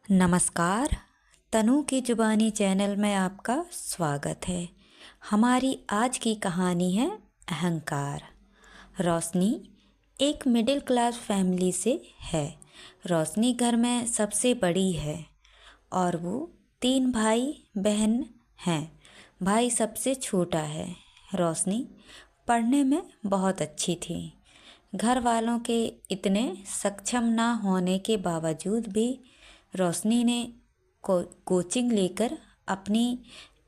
नमस्कार। तनु की जुबानी चैनल में आपका स्वागत है। हमारी आज की कहानी है अहंकार। रोशनी एक मिडिल क्लास फैमिली से है। रोशनी घर में सबसे बड़ी है और वो 3 भाई बहन हैं। भाई सबसे छोटा है। रोशनी पढ़ने में बहुत अच्छी थी। घर वालों के इतने सक्षम ना होने के बावजूद भी रोशनी ने कोचिंग लेकर अपनी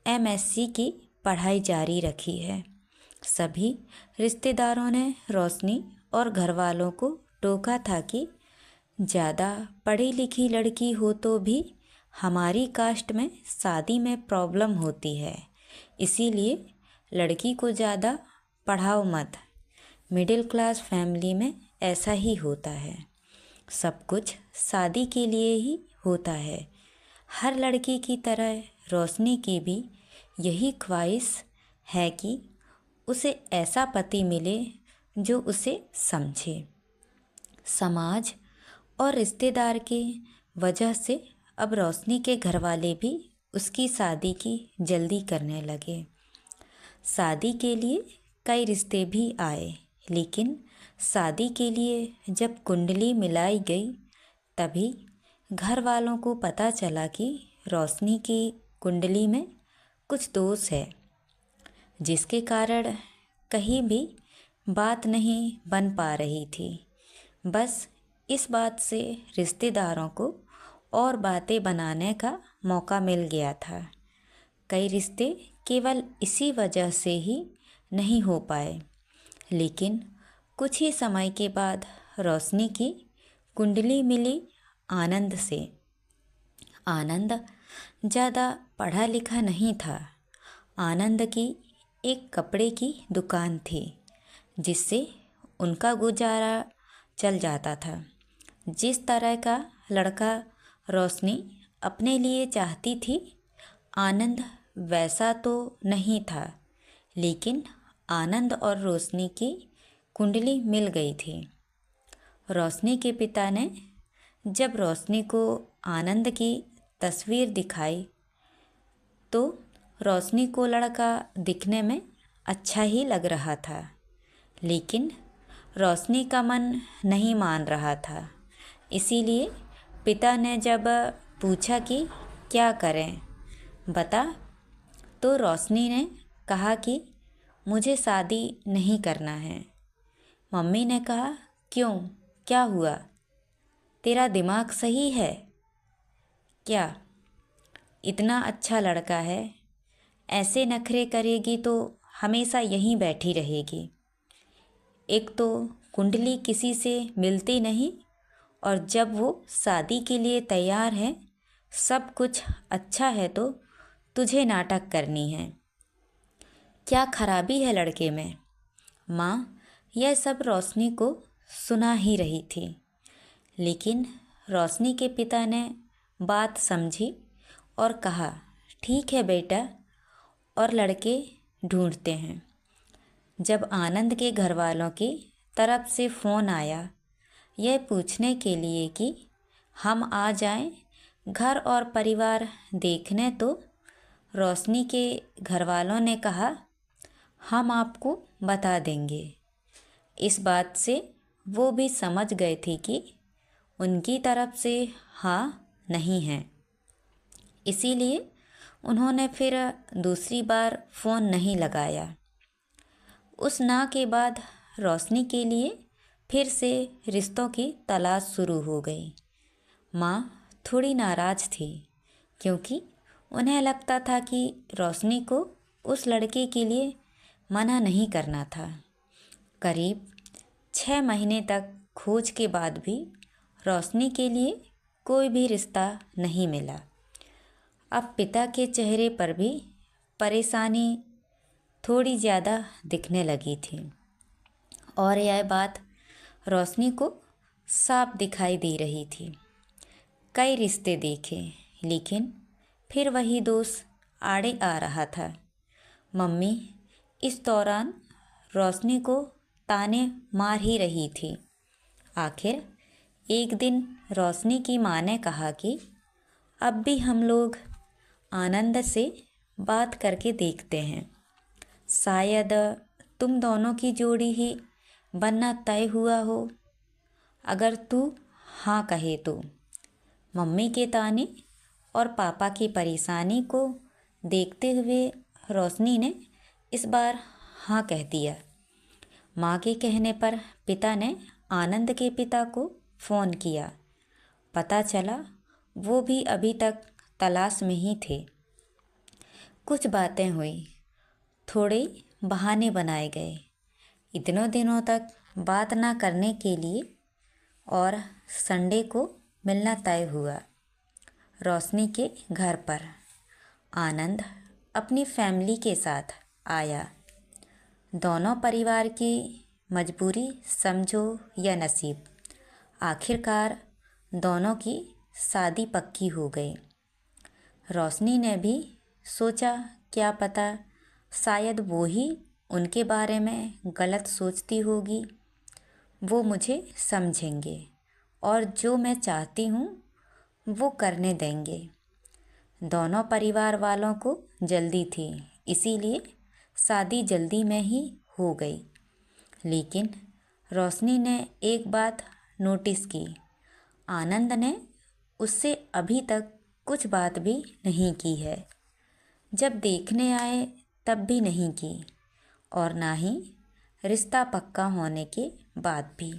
एमएससी की पढ़ाई जारी रखी है। सभी रिश्तेदारों ने रोशनी और घर वालों को टोका था कि ज़्यादा पढ़ी लिखी लड़की हो तो भी हमारी कास्ट में शादी में प्रॉब्लम होती है, इसीलिए लड़की को ज़्यादा पढ़ाओ मत। मिडिल क्लास फैमिली में ऐसा ही होता है। सब कुछ शादी के लिए ही होता है। हर लड़की की तरह रोशनी की भी यही ख्वाहिश है कि उसे ऐसा पति मिले जो उसे समझे। समाज और रिश्तेदार के वजह से अब रोशनी के घरवाले भी उसकी शादी की जल्दी करने लगे। शादी के लिए कई रिश्ते भी आए, लेकिन शादी के लिए जब कुंडली मिलाई गई तभी घर वालों को पता चला कि रोशनी की कुंडली में कुछ दोष है, जिसके कारण कहीं भी बात नहीं बन पा रही थी। बस इस बात से रिश्तेदारों को और बातें बनाने का मौका मिल गया था। कई रिश्ते केवल इसी वजह से ही नहीं हो पाए, लेकिन कुछ ही समय के बाद रोशनी की कुंडली मिली आनंद से। आनंद ज़्यादा पढ़ा लिखा नहीं था। आनंद की एक कपड़े की दुकान थी, जिससे उनका गुजारा चल जाता था। जिस तरह का लड़का रोशनी अपने लिए चाहती थी, आनंद वैसा तो नहीं था, लेकिन आनंद और रोशनी की कुंडली मिल गई थी। रोशनी के पिता ने जब रोशनी को आनंद की तस्वीर दिखाई तो रोशनी को लड़का दिखने में अच्छा ही लग रहा था, लेकिन रोशनी का मन नहीं मान रहा था। इसीलिए पिता ने जब पूछा कि क्या करें बता, तो रोशनी ने कहा कि मुझे शादी नहीं करना है। मम्मी ने कहा, क्यों, क्या हुआ? तेरा दिमाग सही है क्या? इतना अच्छा लड़का है, ऐसे नखरे करेगी तो हमेशा यहीं बैठी रहेगी। एक तो कुंडली किसी से मिलती नहीं, और जब वो शादी के लिए तैयार है, सब कुछ अच्छा है, तो तुझे नाटक करनी है। क्या खराबी है लड़के में? माँ यह सब रोशनी को सुना ही रही थी, लेकिन रोशनी के पिता ने बात समझी और कहा, ठीक है बेटा, और लड़के ढूंढते हैं। जब आनंद के घर वालों की तरफ से फ़ोन आया यह पूछने के लिए कि हम आ जाएं घर और परिवार देखने, तो रोशनी के घर वालों ने कहा, हम आपको बता देंगे। इस बात से वो भी समझ गए थे कि उनकी तरफ से हाँ नहीं है, इसीलिए उन्होंने फिर दूसरी बार फ़ोन नहीं लगाया। उस ना के बाद रोशनी के लिए फिर से रिश्तों की तलाश शुरू हो गई। माँ थोड़ी नाराज़ थी, क्योंकि उन्हें लगता था कि रोशनी को उस लड़के के लिए मना नहीं करना था। करीब 6 महीने तक खोज के बाद भी रोशनी के लिए कोई भी रिश्ता नहीं मिला। अब पिता के चेहरे पर भी परेशानी थोड़ी ज़्यादा दिखने लगी थी, और यह बात रोशनी को साफ दिखाई दे रही थी। कई रिश्ते देखे, लेकिन फिर वही दोष आड़े आ रहा था। मम्मी इस दौरान रोशनी को ताने मार ही रही थी। आखिर एक दिन रोशनी की माँ ने कहा कि अब भी हम लोग आनंद से बात करके देखते हैं। शायद तुम दोनों की जोड़ी ही बनना तय हुआ हो। अगर तू हाँ कहे तो। मम्मी के ताने और पापा की परेशानी को देखते हुए रोशनी ने इस बार हाँ कह दिया। माँ के कहने पर पिता ने आनंद के पिता को फ़ोन किया। पता चला वो भी अभी तक तलाश में ही थे। कुछ बातें हुई, थोड़े बहाने बनाए गए इतनों दिनों तक बात ना करने के लिए, और संडे को मिलना तय हुआ रोशनी के घर पर। आनंद अपनी फैमिली के साथ आया। दोनों परिवार की मजबूरी समझो या नसीब, आखिरकार दोनों की शादी पक्की हो गई। रोशनी ने भी सोचा क्या पता शायद वो ही उनके बारे में गलत सोचती होगी। वो मुझे समझेंगे और जो मैं चाहती हूँ वो करने देंगे। दोनों परिवार वालों को जल्दी थी, इसीलिए शादी जल्दी में ही हो गई। लेकिन रोशनी ने एक बात नोटिस की, आनंद ने उससे अभी तक कुछ बात भी नहीं की है। जब देखने आए तब भी नहीं की, और ना ही रिश्ता पक्का होने के बाद भी,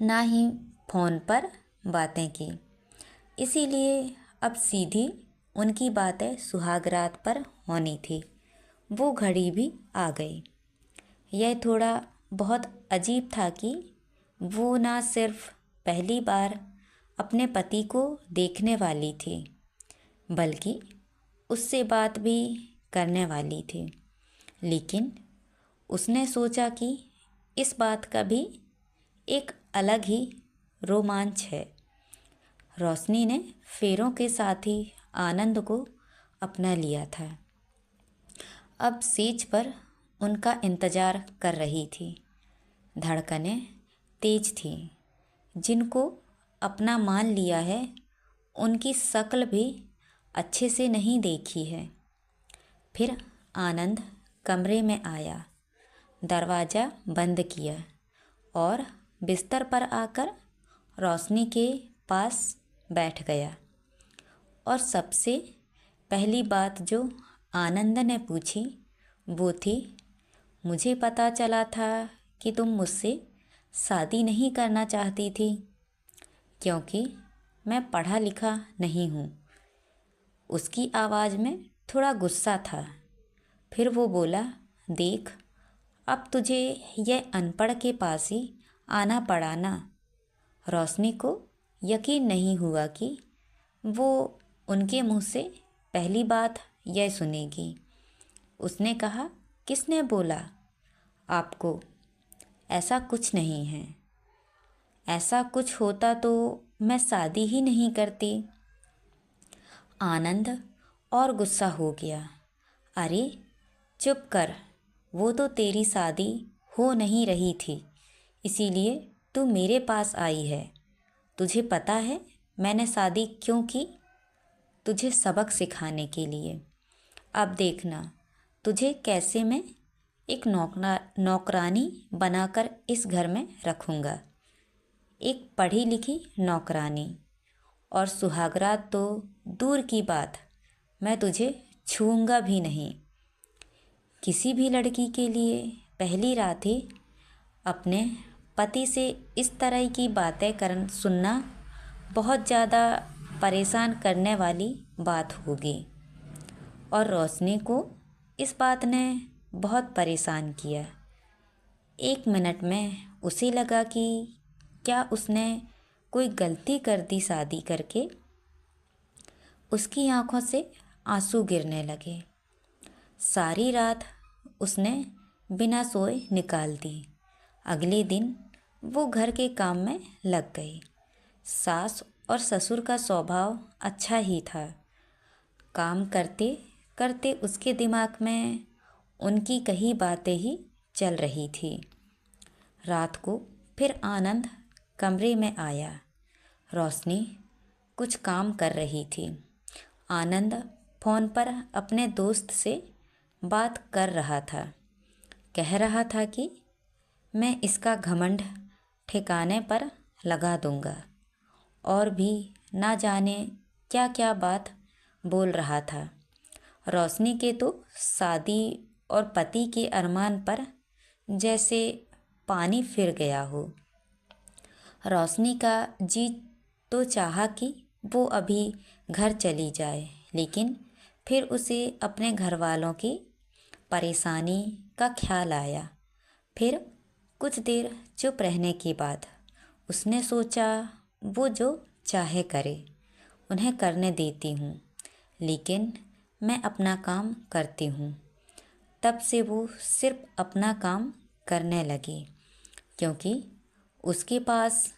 ना ही फ़ोन पर बातें की। इसीलिए अब सीधी उनकी बातें सुहागरात पर होनी थी। वो घड़ी भी आ गई। यह थोड़ा बहुत अजीब था कि वो ना सिर्फ पहली बार अपने पति को देखने वाली थी, बल्कि उससे बात भी करने वाली थी। लेकिन उसने सोचा कि इस बात का भी एक अलग ही रोमांच है। रोशनी ने फेरों के साथ ही आनंद को अपना लिया था। अब सेज पर उनका इंतज़ार कर रही थी। धड़कनें तेज थी। जिनको अपना मान लिया है उनकी शक्ल भी अच्छे से नहीं देखी है। फिर आनंद कमरे में आया, दरवाज़ा बंद किया और बिस्तर पर आकर रोशनी के पास बैठ गया। और सबसे पहली बात जो आनंद ने पूछी वो थी, मुझे पता चला था कि तुम मुझसे शादी नहीं करना चाहती थी, क्योंकि मैं पढ़ा लिखा नहीं हूँ। उसकी आवाज़ में थोड़ा गुस्सा था। फिर वो बोला, देख, अब तुझे यह अनपढ़ के पास ही आना पड़ा ना। रोशनी को यकीन नहीं हुआ कि वो उनके मुंह से पहली बात यह सुनेगी। उसने कहा, किसने बोला आपको? ऐसा कुछ नहीं है। ऐसा कुछ होता तो मैं शादी ही नहीं करती। आनंद और गुस्सा हो गया। अरे चुप कर, वो तो तेरी शादी हो नहीं रही थी, इसीलिए तू मेरे पास आई है। तुझे पता है मैंने शादी क्यों की? तुझे सबक सिखाने के लिए। अब देखना तुझे कैसे मैं एक नौकरानी बनाकर इस घर में रखूँगा। एक पढ़ी लिखी नौकरानी, और सुहागरात तो दूर की बात, मैं तुझे छूऊंगा भी नहीं। किसी भी लड़की के लिए पहली रात ही अपने पति से इस तरह की बातें सुनना बहुत ज़्यादा परेशान करने वाली बात होगी। और रोशनी को इस बात ने बहुत परेशान किया। एक मिनट में उसे लगा कि क्या उसने कोई गलती कर दी शादी करके। उसकी आंखों से आंसू गिरने लगे। सारी रात उसने बिना सोए निकाल दी। अगले दिन वो घर के काम में लग गई। सास और ससुर का स्वभाव अच्छा ही था। काम करते करते उसके दिमाग में उनकी कही बातें ही चल रही थी। रात को फिर आनंद कमरे में आया। रोशनी कुछ काम कर रही थी। आनंद फ़ोन पर अपने दोस्त से बात कर रहा था। कह रहा था कि मैं इसका घमंड ठिकाने पर लगा दूंगा, और भी ना जाने क्या क्या बात बोल रहा था। रोशनी के तो शादी और पति के अरमान पर जैसे पानी फिर गया हो। रोशनी का जी तो चाहा कि वो अभी घर चली जाए, लेकिन फिर उसे अपने घर वालों की परेशानी का ख्याल आया। फिर कुछ देर चुप रहने के बाद उसने सोचा, वो जो चाहे करे, उन्हें करने देती हूँ, लेकिन मैं अपना काम करती हूँ। तब से वो सिर्फ अपना काम करने लगी, क्योंकि उसके पास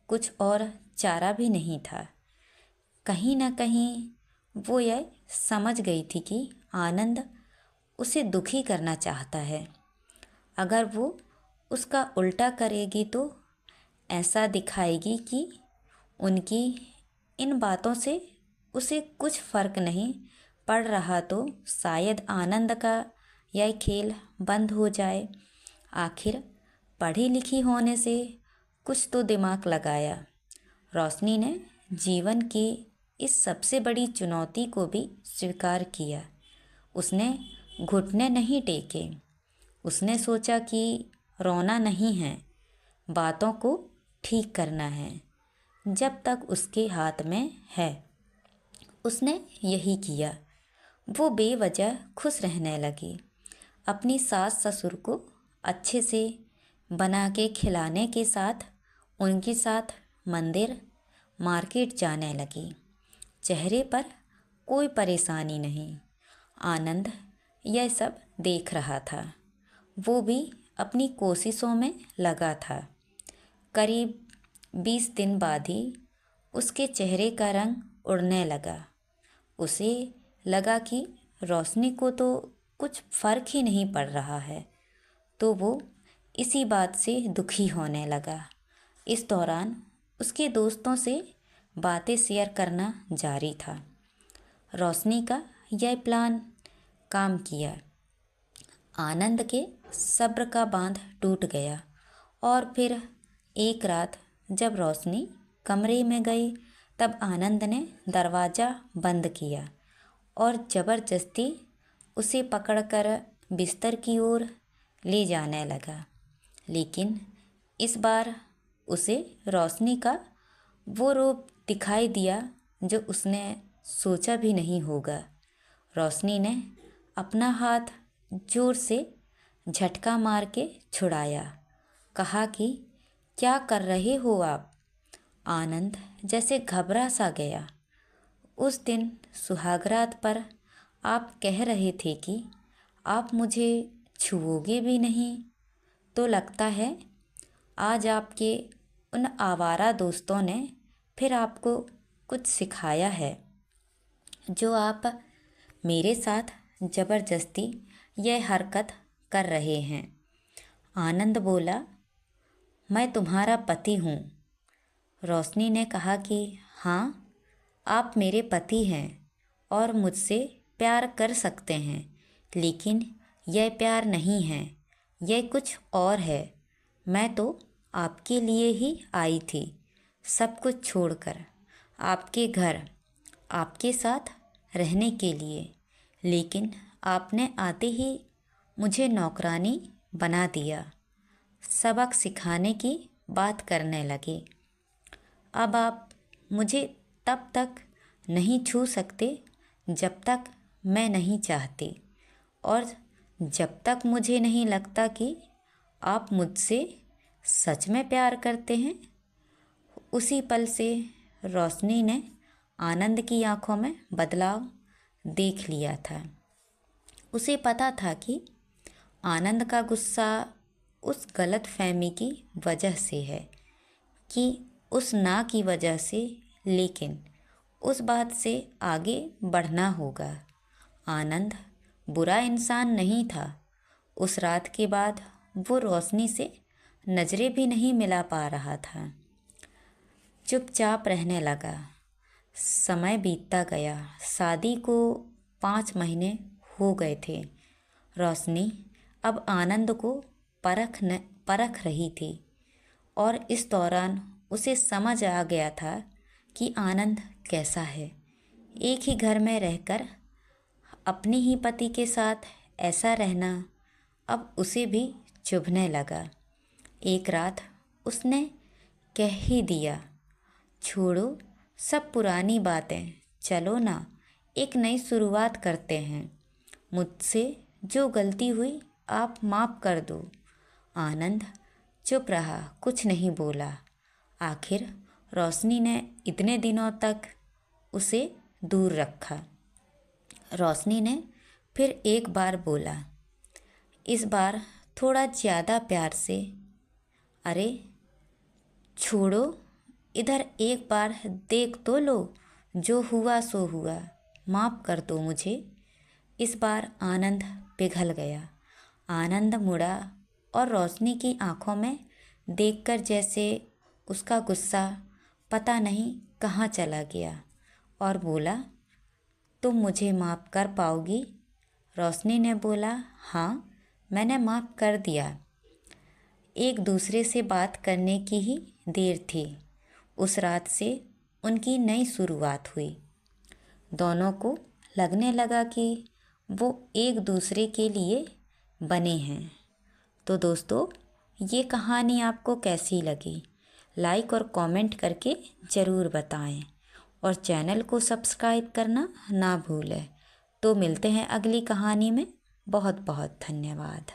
कुछ और चारा भी नहीं था। कहीं ना कहीं वो यह समझ गई थी कि आनंद उसे दुखी करना चाहता है। अगर वो उसका उल्टा करेगी तो ऐसा दिखाएगी कि उनकी इन बातों से उसे कुछ फ़र्क नहीं पड़ रहा, तो शायद आनंद का यह खेल बंद हो जाए। आखिर पढ़ी लिखी होने से कुछ तो दिमाग लगाया। रोशनी ने जीवन की इस सबसे बड़ी चुनौती को भी स्वीकार किया। उसने घुटने नहीं टेके। उसने सोचा कि रोना नहीं है, बातों को ठीक करना है जब तक उसके हाथ में है। उसने यही किया। वो बेवजह खुश रहने लगी। अपनी सास ससुर को अच्छे से बना के खिलाने के साथ उनके साथ मंदिर मार्केट जाने लगी। चेहरे पर कोई परेशानी नहीं। आनंद यह सब देख रहा था। वो भी अपनी कोशिशों में लगा था। करीब 20 दिन बाद ही उसके चेहरे का रंग उड़ने लगा। उसे लगा कि रोशनी को तो कुछ फ़र्क ही नहीं पड़ रहा है, तो वो इसी बात से दुखी होने लगा। इस दौरान उसके दोस्तों से बातें शेयर करना जारी था। रोशनी का यह प्लान काम किया। आनंद के सब्र का बांध टूट गया, और फिर एक रात जब रोशनी कमरे में गई, तब आनंद ने दरवाज़ा बंद किया और ज़बरदस्ती उसे पकड़कर बिस्तर की ओर ले जाने लगा। लेकिन इस बार उसे रोशनी का वो रूप दिखाई दिया जो उसने सोचा भी नहीं होगा। रोशनी ने अपना हाथ जोर से झटका मार के छुड़ाया। कहा कि क्या कर रहे हो आप? आनंद जैसे घबरा सा गया। उस दिन सुहागरात पर आप कह रहे थे कि आप मुझे छुओगे भी नहीं, तो लगता है आज आपके उन आवारा दोस्तों ने फिर आपको कुछ सिखाया है, जो आप मेरे साथ ज़बरदस्ती यह हरकत कर रहे हैं। आनंद बोला, मैं तुम्हारा पति हूँ। रोशनी ने कहा कि हाँ, आप मेरे पति हैं और मुझसे प्यार कर सकते हैं, लेकिन यह प्यार नहीं है, यह कुछ और है। मैं तो आपके लिए ही आई थी, सब कुछ छोड़कर, आपके घर, आपके साथ रहने के लिए, लेकिन आपने आते ही मुझे नौकरानी बना दिया। सबक सिखाने की बात करने लगे। अब आप मुझे तब तक नहीं छू सकते जब तक मैं नहीं चाहती, और जब तक मुझे नहीं लगता कि आप मुझसे सच में प्यार करते हैं। उसी पल से रोशनी ने आनंद की आंखों में बदलाव देख लिया था। उसे पता था कि आनंद का गुस्सा उस गलत फहमी की वजह से है, कि उस ना की वजह से, लेकिन उस बात से आगे बढ़ना होगा। आनंद बुरा इंसान नहीं था। उस रात के बाद वो रोशनी से नज़रें भी नहीं मिला पा रहा था। चुपचाप रहने लगा। समय बीतता गया। शादी को 5 महीने हो गए थे। रोशनी अब आनंद को परख रही थी और इस दौरान उसे समझ आ गया था कि आनंद कैसा है। एक ही घर में रहकर अपने ही पति के साथ ऐसा रहना अब उसे भी चुभने लगा। एक रात उसने कह ही दिया, छोड़ो सब पुरानी बातें, चलो ना एक नई शुरुआत करते हैं। मुझसे जो गलती हुई आप माफ़ कर दो। आनंद चुप रहा, कुछ नहीं बोला। आखिर रोशनी ने इतने दिनों तक उसे दूर रखा। रोशनी ने फिर एक बार बोला, इस बार थोड़ा ज़्यादा प्यार से, अरे छोड़ो, इधर एक बार देख तो लो, जो हुआ सो हुआ, माफ़ कर दो मुझे। इस बार आनंद पिघल गया। आनंद मुड़ा और रोशनी की आंखों में देखकर जैसे उसका गुस्सा पता नहीं कहाँ चला गया और बोला, तुम मुझे माफ़ कर पाओगी? रोशनी ने बोला, हाँ, मैंने माफ़ कर दिया। एक दूसरे से बात करने की ही देर थी। उस रात से उनकी नई शुरुआत हुई। दोनों को लगने लगा कि वो एक दूसरे के लिए बने हैं। तो दोस्तों, ये कहानी आपको कैसी लगी? लाइक और कमेंट करके ज़रूर बताएं और चैनल को सब्सक्राइब करना ना भूलें। तो मिलते हैं अगली कहानी में। बहुत बहुत धन्यवाद।